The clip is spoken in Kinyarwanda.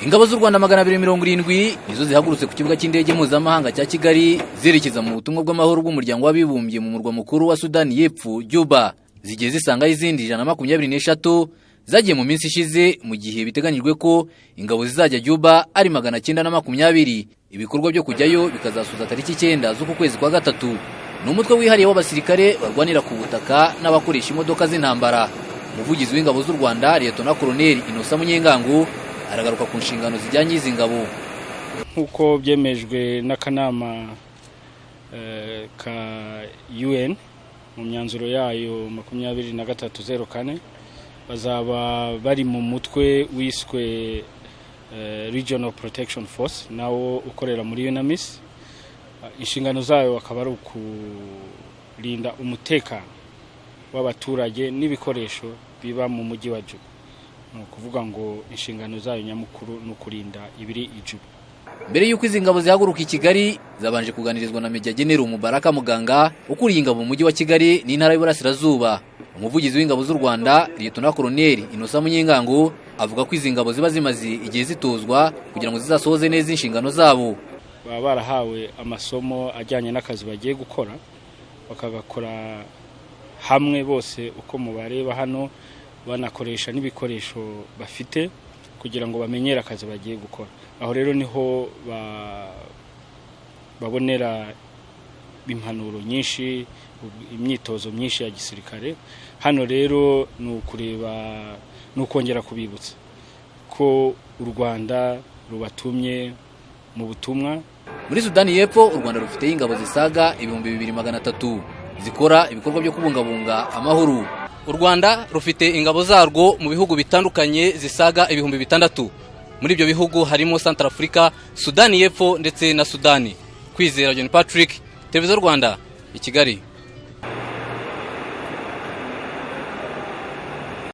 Ingabo z'u Rwanda 270 nizo zihagurutse ku kibuga cy'indege mpuzamahanga cya Kigali zerekeza mu butumwa bw'amahoro bw'umuryango w'abibumbye mu murwa mukuru wa Sudan y'Epfo Juba. Zigiye zisanga izindi 123 zagiye mu minsi ishize, mu gihe biteganyijwe ko ingabo zizajya Juba ari 920. Ibikorwa byo kujyayo bikazasoza tariki 9 z'uku kwezi kwa gatatu. Umutwe wihariye w'abasirikare barwanira ku butaka n'abakoresha imodoka z'intambara. Umuvugizi w'ingabo z'u Rwanda Lieutenant Colonel Innocent Munyengango aragaruka ku nshingano zijyanye izi ngabo. Nkuko byemejwe n'akanama ka UN mu myanzuro yayo 2304 bazaba bari mu mutwe wiswe Regional Protection Force nawo ukorera muri UNAMIS. Inshingano zayo akaba ari ukurinda umutekano w'abaturage n'ibikoresho biba mu mujyi wa Juba. Kuvuga ngo inshingano zayo nyamukuru no kurinda ibiri Ijuba. Mbere y'uko izi ngabo zihaguruka i Kigali, zabanje kuganirizwa na Major General Mubaraka Muganga ukuriye ingabo mu mujyi wa Kigali n'intara y'Iburasirazuba. Umuvugizi w'ingabo z'u Rwanda Lieutenant Colonel Innocent Munyengango avuga ko izi ngabo ziba zimaze igihe zitozwa kugira ngo zizasohoze neza inshingano zabo. Baba barahawe amasomo ajyanye n'akazi bagiye gukora, bakagakora hamwe bose uko mubareba hano, banakoresha n'ibikoresho bafite kugira ngo bamenyere akazi bagiye gukora. Aho rero niho babonera impanuro nyinshi, imyitozo myinshi ya gisirikare. Hano rero n'ukongera kubibutsa ko u Rwanda rubatumye mu butumwa. Muri Sudan y'Epfo u Rwanda rufite ingabo zisaga 2300 zikora ibikorwa byo kubungabunga amahoro. U Rwanda rufite ingabo zarwo mu bihugu bitandukanye zisaga 6000. Muri ibyo bihugu harimo Central Africa, Sudan y'Epfo ndetse na Sudani. Kwizera John Patrick, Televiziyo Rwanda, i Kigali.